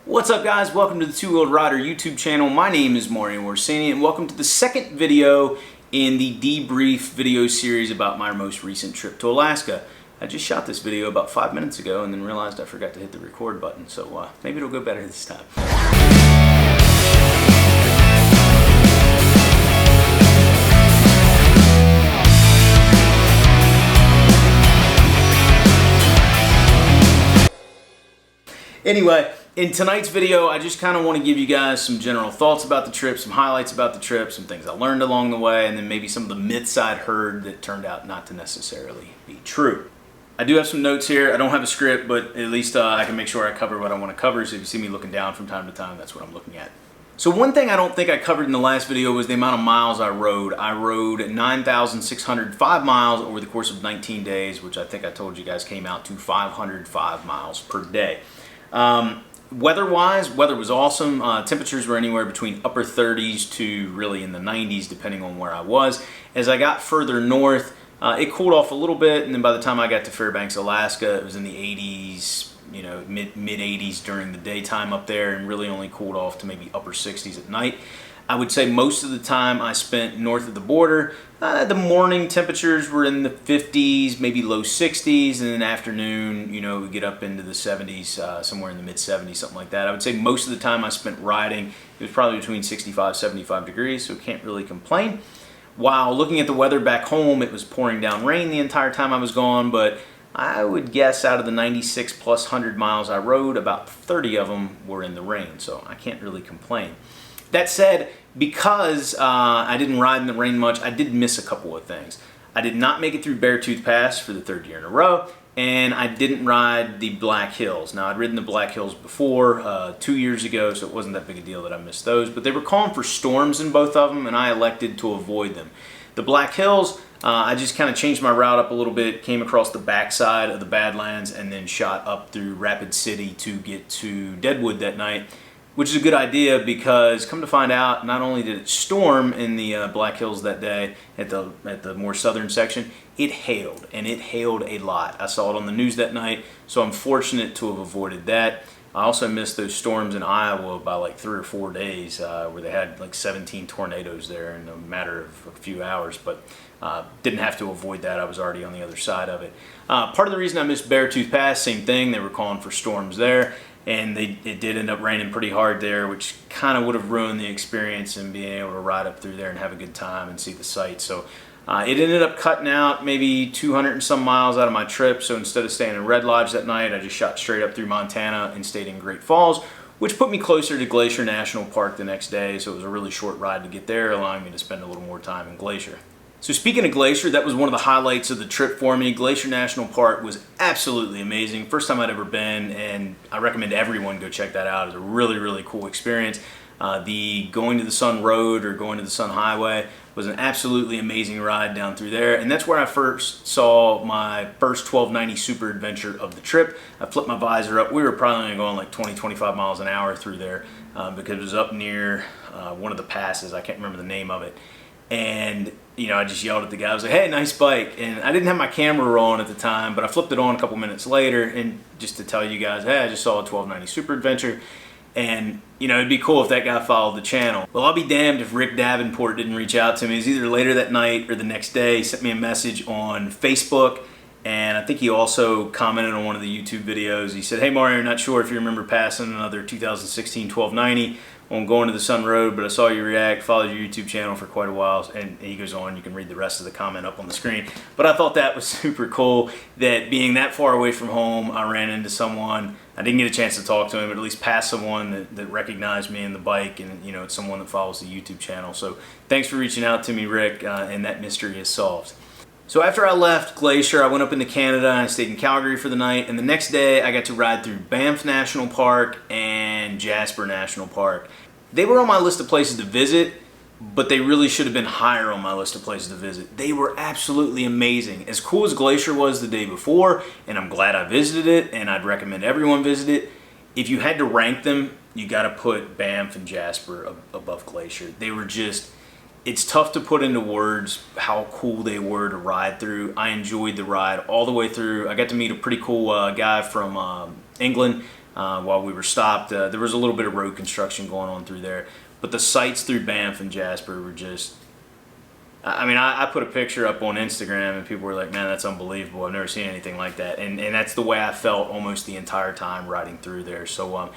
What's up guys, welcome to the Two Wheeled Rider YouTube channel. My name is Mario Orsini and welcome to the second video in the Debrief video series about my most recent trip to Alaska. I just shot this video about 5 minutes ago and then realized I forgot to hit the record button, so maybe it'll go better this time. Anyway, in tonight's video, I just kind of want to give you guys some general thoughts about the trip, some highlights about the trip, some things I learned along the way, and then maybe some of the myths I'd heard that turned out not to necessarily be true. I do have some notes here. I don't have a script, but at least I can make sure I cover what I want to cover, so if you see me looking down from time to time, that's what I'm looking at. So one thing I don't think I covered in the last video was the amount of miles I rode. I rode 9,605 miles over the course of 19 days, which I think I told you guys came out to 505 miles per day. Weather-wise, weather was awesome. Temperatures were anywhere between upper 30s to really in the 90s, depending on where I was. As I got further north, it cooled off a little bit, and then by the time I got to Fairbanks, Alaska, it was in the 80s, you know, mid 80s during the daytime up there, and really only cooled off to maybe upper 60s at night. I would say most of the time I spent north of the border. The morning temperatures were in the 50s, maybe low 60s, and then afternoon, you know, we get up into the 70s, somewhere in the mid 70s, something like that. I would say most of the time I spent riding, it was probably between 65, 75 degrees, so can't really complain. While looking at the weather back home, it was pouring down rain the entire time I was gone, but I would guess out of the 96 plus 100 miles I rode, about 30 of them were in the rain, so I can't really complain. That said, because I didn't ride in the rain much, I did miss a couple of things. I did not make it through Beartooth Pass for the third year in a row, and I didn't ride the Black Hills. Now, I'd ridden the Black Hills before 2 years ago, so it wasn't that big a deal that I missed those, but they were calling for storms in both of them, and I elected to avoid them. The Black Hills, I just kind of changed my route up a little bit, came across the backside of the Badlands, and then shot up through Rapid City to get to Deadwood that night, which is a good idea because, come to find out, not only did it storm in the Black Hills that day at the more southern section, it hailed, and it hailed a lot. I saw it on the news that night, so I'm fortunate to have avoided that. I also missed those storms in Iowa by like 3 or 4 days where they had like 17 tornadoes there in a matter of a few hours, but didn't have to avoid that. I was already on the other side of it. Part of the reason I missed Beartooth Pass, same thing, they were calling for storms there. And it did end up raining pretty hard there, which kind of would have ruined the experience and being able to ride up through there and have a good time and see the sights. So it ended up cutting out maybe 200 and some miles out of my trip. So instead of staying in Red Lodge that night, I just shot straight up through Montana and stayed in Great Falls, which put me closer to Glacier National Park the next day. So it was a really short ride to get there, allowing me to spend a little more time in Glacier. So speaking of Glacier, that was one of the highlights of the trip for me. Glacier National Park was absolutely amazing. First time I'd ever been, and I recommend everyone go check that out. It's a really, really cool experience. The Going to the Sun Road or Going to the Sun Highway was an absolutely amazing ride down through there, and that's where I first saw my first 1290 super adventure of the trip. I flipped my visor up. We were probably only going like 20, 25 miles an hour through there because it was up near one of the passes. I can't remember the name of it. And, you know, I just yelled at the guy. I was like, hey, nice bike. And I didn't have my camera rolling at the time, but I flipped it on a couple minutes later. And just to tell you guys, hey, I just saw a 1290 Super Adventure. And, you know, it'd be cool if that guy followed the channel. Well, I'll be damned if Rick Davenport didn't reach out to me. It was either later that night or the next day. He sent me a message on Facebook. And I think he also commented on one of the YouTube videos. He said, hey, Mario, not sure if you remember passing another 2016 1290 on Going to the Sun Road, but I saw you react, followed your YouTube channel for quite a while, and he goes on, you can read the rest of the comment up on the screen. But I thought that was super cool that being that far away from home, I ran into someone, I didn't get a chance to talk to him, but at least passed someone that recognized me in the bike, and you know, it's someone that follows the YouTube channel. So thanks for reaching out to me, Rick, and that mystery is solved. So after I left Glacier, I went up into Canada and I stayed in Calgary for the night, and the next day I got to ride through Banff National Park and Jasper National Park. They were on my list of places to visit, but they really should have been higher on my list of places to visit. They were absolutely amazing. As cool as Glacier was the day before, and I'm glad I visited it, and I'd recommend everyone visit it, if you had to rank them, you got to put Banff and Jasper above Glacier. They were just, it's tough to put into words how cool they were to ride through. I enjoyed the ride all the way through. I got to meet a pretty cool guy from England while we were stopped. There was a little bit of road construction going on through there, but the sights through Banff and Jasper were just, I mean, I put a picture up on Instagram and people were like, man, that's unbelievable. I've never seen anything like that. And that's the way I felt almost the entire time riding through there. So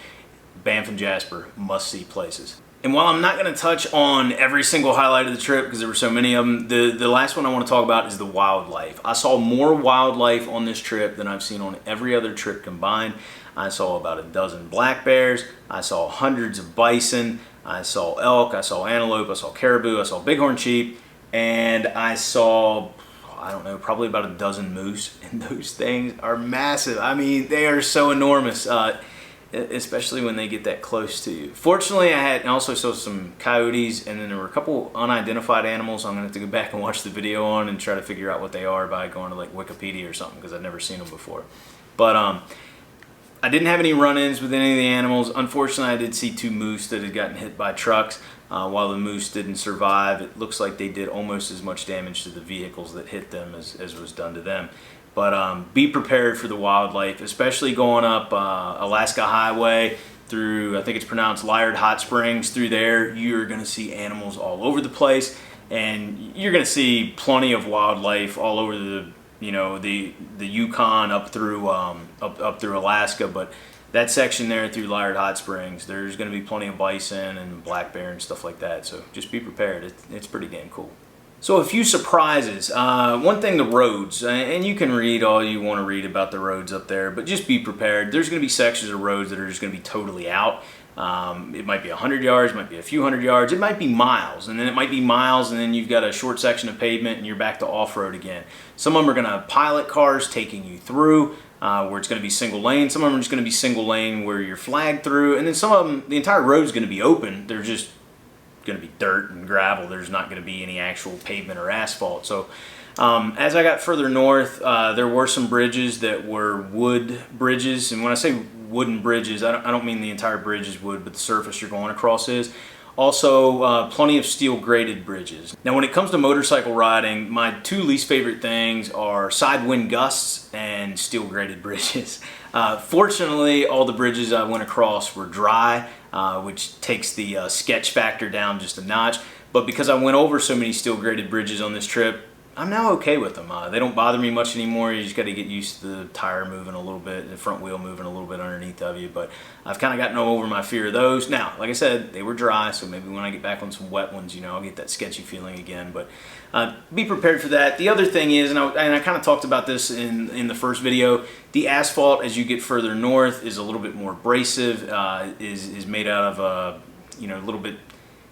Banff and Jasper, must-see places. And while I'm not going to touch on every single highlight of the trip because there were so many of them, the last one I want to talk about is the wildlife. I saw more wildlife on this trip than I've seen on every other trip combined. I saw about a dozen black bears. I saw hundreds of bison. I saw elk. I saw antelope. I saw caribou. I saw bighorn sheep. And I saw, I don't know, probably about a dozen moose. And those things are massive. I mean, they are so enormous. Especially when they get that close to you. Fortunately, I also saw some coyotes, and then there were a couple unidentified animals I'm going to have to go back and watch the video on and try to figure out what they are by going to like Wikipedia or something, because I've never seen them before. But I didn't have any run-ins with any of the animals. Unfortunately, I did see 2 moose that had gotten hit by trucks. While the moose didn't survive, it looks like they did almost as much damage to the vehicles that hit them as was done to them. But be prepared for the wildlife, especially going up Alaska Highway through, I think it's pronounced Liard Hot Springs. Through there, you're going to see animals all over the place, and you're going to see plenty of wildlife all over the Yukon up through up through Alaska. But that section there through Liard Hot Springs, there's going to be plenty of bison and black bear and stuff like that. So just be prepared. It's pretty damn cool. So a few surprises. One thing, the roads, and you can read all you want to read about the roads up there, but just be prepared. There's going to be sections of roads that are just going to be totally out. It might be 100 yards, it might be a few hundred yards, it might be miles, and then it might be miles, and then you've got a short section of pavement and you're back to off-road again. Some of them are going to have pilot cars taking you through, where it's going to be single lane. Some of them are just going to be single lane where you're flagged through, and then some of them, the entire road is going to be open. They're just going to be dirt and gravel. There's not going to be any actual pavement or asphalt. So as I got further north, there were some bridges that were wood bridges, and when I say wooden bridges, I don't mean the entire bridge is wood, but the surface you're going across is. Also, plenty of steel graded bridges. Now, when it comes to motorcycle riding, my 2 least favorite things are side wind gusts and steel graded bridges. Fortunately, all the bridges I went across were dry, which takes the sketch factor down just a notch. But because I went over so many steel graded bridges on this trip, I'm now okay with them. They don't bother me much anymore. You just got to get used to the tire moving a little bit, the front wheel moving a little bit underneath of you. But I've kind of gotten over my fear of those. Now, like I said, they were dry, so maybe when I get back on some wet ones, I'll get that sketchy feeling again. But be prepared for that. The other thing is, and I kind of talked about this in the first video, the asphalt as you get further north is a little bit more abrasive, is made out of a little bit.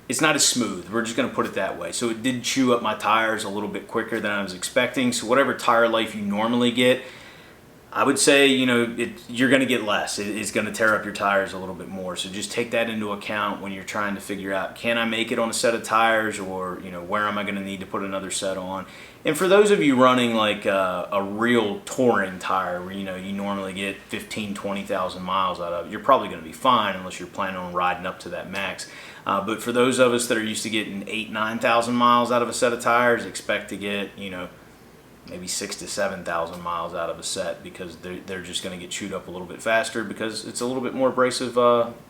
It's not as smooth, we're just going to put it that way. So it did chew up my tires a little bit quicker than I was expecting. So whatever tire life you normally get, I would say, you're going to get less. It's going to tear up your tires a little bit more. So just take that into account when you're trying to figure out, can I make it on a set of tires, or where am I going to need to put another set on? And for those of you running like a real touring tire where you normally get 15, 20,000 miles out of it, you're probably going to be fine unless you're planning on riding up to that max. But for those of us that are used to getting 8,000, 9,000 miles out of a set of tires, expect to get maybe 6,000 to 7,000 miles out of a set, because they're just going to get chewed up a little bit faster because it's a little bit more abrasive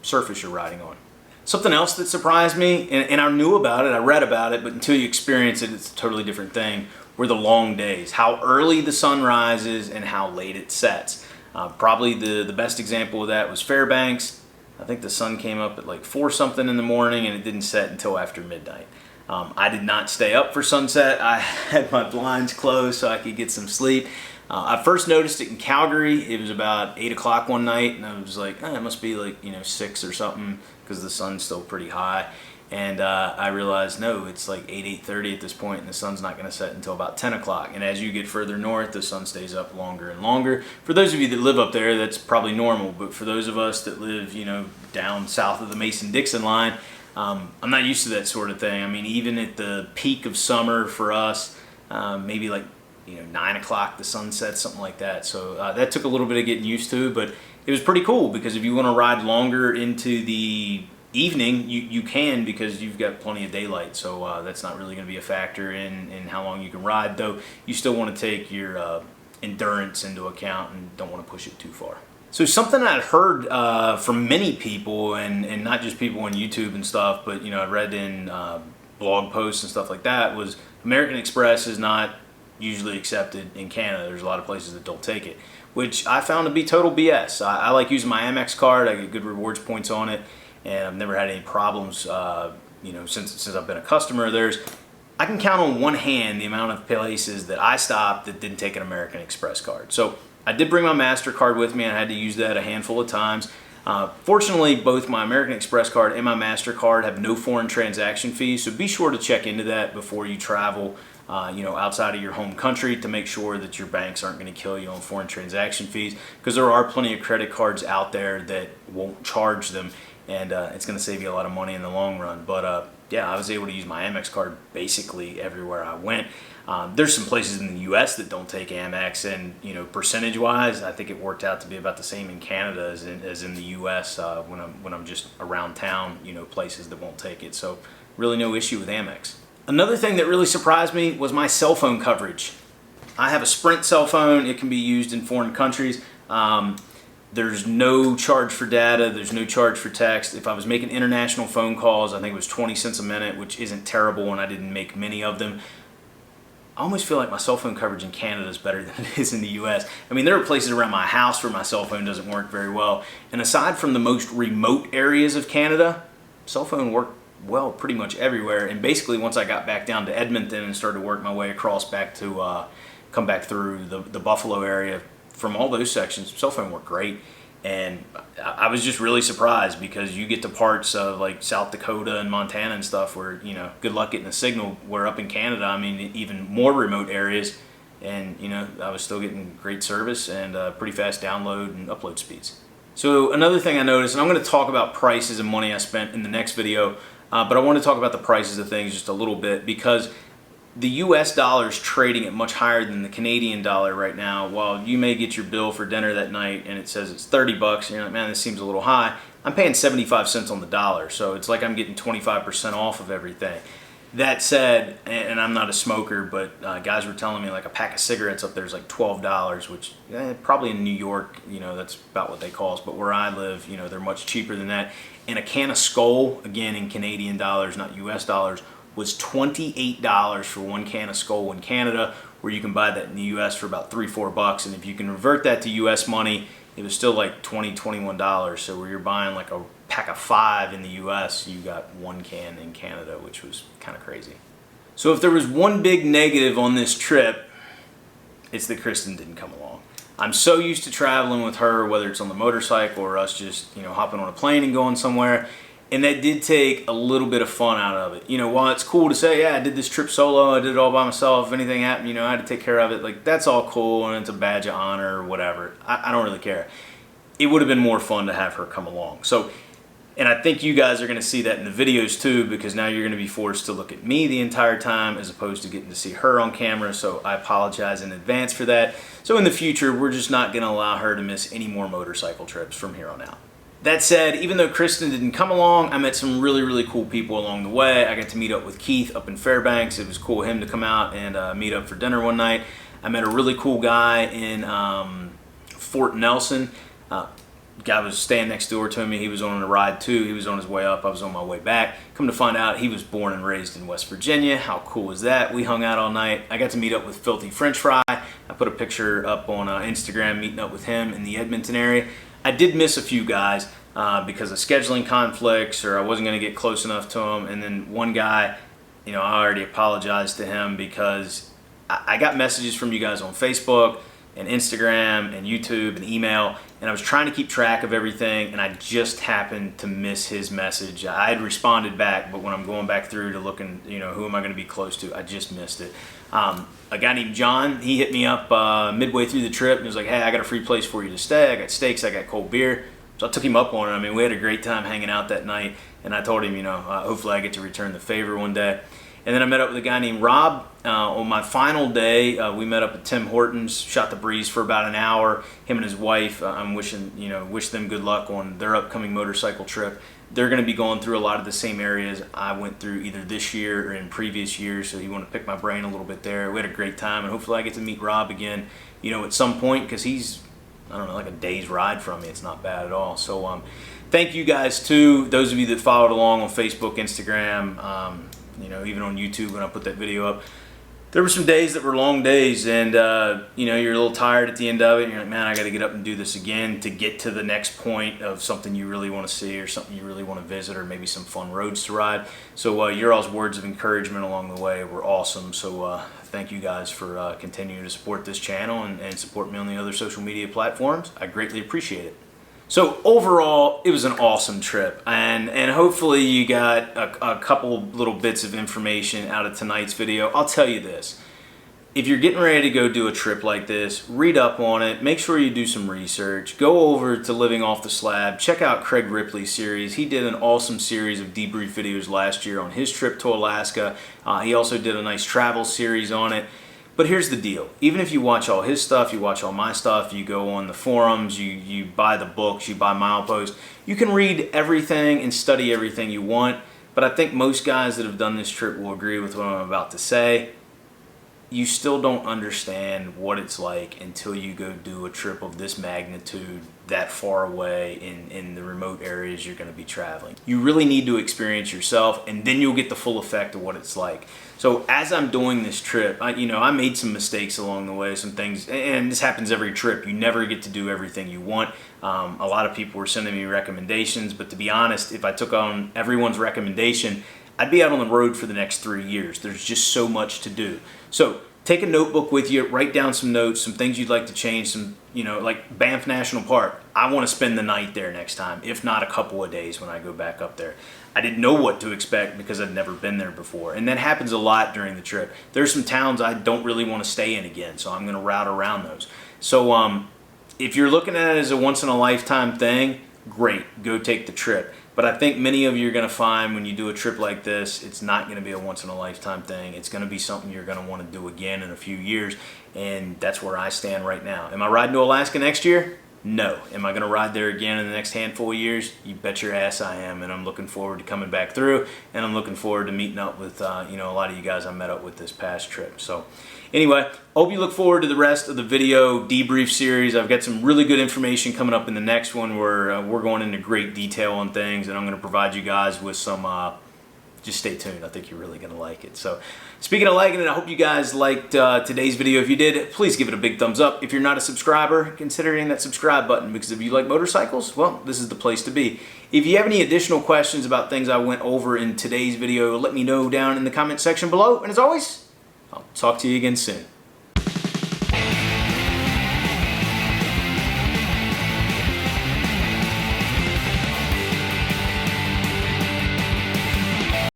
surface you're riding on. Something else that surprised me, and I knew about it, I read about it, but until you experience it, it's a totally different thing, were the long days. How early the sun rises and how late it sets. Probably the best example of that was Fairbanks. I think the sun came up at like 4 something in the morning and it didn't set until after midnight. I did not stay up for sunset. I had my blinds closed so I could get some sleep. I first noticed it in Calgary. It was about 8 o'clock one night, and I was like, it must be like 6 or something, because the sun's still pretty high. And I realized, no, it's like 8:30 at this point, and the sun's not going to set until about 10 o'clock. And as you get further north, the sun stays up longer and longer. For those of you that live up there, that's probably normal. But for those of us that live, down south of the Mason-Dixon line, I'm not used to that sort of thing. I mean, even at the peak of summer for us, maybe like 9 o'clock the sun sets, something like that. So that took a little bit of getting used to, but it was pretty cool, because if you want to ride longer into the evening, you can, because you've got plenty of daylight. So that's not really going to be a factor in how long you can ride, though you still want to take your endurance into account and don't want to push it too far. So something I'd heard from many people, and not just people on YouTube and stuff, but I read in blog posts and stuff like that, was American Express is not usually accepted in Canada. There's a lot of places that don't take it, which I found to be total BS. I like using my Amex card. I get good rewards points on it, and I've never had any problems. Since I've been a customer of theirs. I can count on one hand the amount of places that I stopped that didn't take an American Express card. So I did bring my MasterCard with me, and I had to use that a handful of times. Fortunately, both my American Express card and my MasterCard have no foreign transaction fees, so be sure to check into that before you travel outside of your home country to make sure that your banks aren't going to kill you on foreign transaction fees, because there are plenty of credit cards out there that won't charge them, and it's going to save you a lot of money in the long run. But yeah, I was able to use my Amex card basically everywhere I went. There's some places in the U.S. that don't take Amex, and percentage-wise, I think it worked out to be about the same in Canada as in the U.S. When I'm just around town, places that won't take it. So really no issue with Amex. Another thing that really surprised me was my cell phone coverage. I have a Sprint cell phone. It can be used in foreign countries. There's no charge for data. There's no charge for text. If I was making international phone calls, I think it was 20 cents a minute, which isn't terrible, and I didn't make many of them. I almost feel like my cell phone coverage in Canada is better than it is in the US. I mean, there are places around my house where my cell phone doesn't work very well. And aside from the most remote areas of Canada, cell phone worked well pretty much everywhere. And basically, once I got back down to Edmonton and started to work my way across back to come back through the Buffalo area, from all those sections, cell phone worked great. And I was just really surprised, because you get to parts of like South Dakota and Montana and stuff where, good luck getting a signal. Where up in Canada, I mean, even more remote areas, and I was still getting great service and pretty fast download and upload speeds. So another thing I noticed, and I'm going to talk about prices and money I spent in the next video, but I want to talk about the prices of things just a little bit, because the US dollar is trading at much higher than the Canadian dollar right now. While you may get your bill for dinner that night and it says it's 30 bucks, and you're like, man, this seems a little high. I'm paying 75 cents on the dollar, so it's like I'm getting 25% off of everything. That said, and I'm not a smoker, but guys were telling me like a pack of cigarettes up there is like $12, which probably in New York, that's about what they cost. But where I live, they're much cheaper than that. And a can of Skol, again in Canadian dollars, not US dollars, was $28 for one can of Skol in Canada, where you can buy that in the US for about $3-4. And if you can revert that to US money, it was still like $21. So where you're buying like a pack of 5 in the US, you got one can in Canada, which was kind of crazy. So if there was one big negative on this trip, it's that Kristin didn't come along. I'm so used to traveling with her, whether it's on the motorcycle or us just hopping on a plane and going somewhere. And that did take a little bit of fun out of it. While it's cool to say, yeah, I did this trip solo, I did it all by myself, if anything happened, I had to take care of it. Like, that's all cool, and it's a badge of honor or whatever. I don't really care. It would have been more fun to have her come along. So, and I think you guys are going to see that in the videos too, because now you're going to be forced to look at me the entire time as opposed to getting to see her on camera. So I apologize in advance for that. So in the future, we're just not going to allow her to miss any more motorcycle trips from here on out. That said, even though Kristin didn't come along, I met some really, really cool people along the way. I got to meet up with Keith up in Fairbanks. It was cool of him to come out and meet up for dinner one night. I met a really cool guy in Fort Nelson. Guy was staying next door to me. He was on a ride too. He was on his way up. I was on my way back. Come to find out, he was born and raised in West Virginia. How cool is that? We hung out all night. I got to meet up with Filthy French Fry. I put a picture up on Instagram meeting up with him in the Edmonton area. I did miss a few guys because of scheduling conflicts, or I wasn't going to get close enough to them. And then one guy, I already apologized to him because I got messages from you guys on Facebook and Instagram and YouTube and email, and I was trying to keep track of everything, and I just happened to miss his message. I had responded back, but when I'm going back through to looking, who am I going to be close to, I just missed it. A guy named John, he hit me up midway through the trip and was like, hey, I got a free place for you to stay. I got steaks, I got cold beer. So I took him up on it. I mean, we had a great time hanging out that night, and I told him, hopefully I get to return the favor one day. And then I met up with a guy named Rob. On my final day, we met up at Tim Hortons, shot the breeze for about an hour. Him and his wife, I'm wish them good luck on their upcoming motorcycle trip. They're going to be going through a lot of the same areas I went through either this year or in previous years, so he wanted to pick my brain a little bit there. We had a great time, and hopefully I get to meet Rob again, at some point, because he's I don't know, like a day's ride from me. It's not bad at all. So thank you guys too. Those of you that followed along on Facebook, Instagram, you know, even on YouTube when I put that video up. There were some days that were long days, and you know, you're a little tired at the end of it, and you're like, man, I got to get up and do this again to get to the next point of something you really want to see or something you really want to visit, or maybe some fun roads to ride. So your all's words of encouragement along the way were awesome. So thank you guys for continuing to support this channel and support me on the other social media platforms. I greatly appreciate it. So overall, it was an awesome trip, and hopefully you got a couple little bits of information out of tonight's video. I'll tell you this. If you're getting ready to go do a trip like this, read up on it, make sure you do some research, go over to Living Off the Slab, check out Craig Ripley's series. He did an awesome series of debrief videos last year on his trip to Alaska. He also did a nice travel series on it. But here's the deal. Even if you watch all his stuff, you watch all my stuff, you go on the forums, you buy the books, you buy Milepost, you can read everything and study everything you want. But I think most guys that have done this trip will agree with what I'm about to say. You still don't understand what it's like until you go do a trip of this magnitude that far away in the remote areas you're going to be traveling. You really need to experience yourself, and then you'll get the full effect of what it's like. So as I'm doing this trip, I made some mistakes along the way, some things, and this happens every trip. You never get to do everything you want. A lot of people were sending me recommendations, but to be honest, if I took on everyone's recommendation, I'd be out on the road for the next 3 years. There's just so much to do. So take a notebook with you, write down some notes, some things you'd like to change, some, like Banff National Park. I want to spend the night there next time, if not a couple of days when I go back up there. I didn't know what to expect because I'd never been there before. And that happens a lot during the trip. There's some towns I don't really want to stay in again, so I'm going to route around those. So if you're looking at it as a once-in-a-lifetime thing, great, go take the trip. But I think many of you are going to find when you do a trip like this, it's not going to be a once-in-a-lifetime thing. It's going to be something you're going to want to do again in a few years, and that's where I stand right now. Am I riding to Alaska next year? No. Am I going to ride there again in the next handful of years? You bet your ass I am, and I'm looking forward to coming back through, and I'm looking forward to meeting up with a lot of you guys I met up with this past trip. So anyway, hope you look forward to the rest of the video debrief series. I've got some really good information coming up in the next one where we're going into great detail on things, and I'm going to provide you guys with some just stay tuned. I think you're really going to like it. So speaking of liking it, I hope you guys liked today's video. If you did, please give it a big thumbs up. If you're not a subscriber, consider hitting that subscribe button, because if you like motorcycles, well, this is the place to be. If you have any additional questions about things I went over in today's video, let me know down in the comment section below. And as always, I'll talk to you again soon.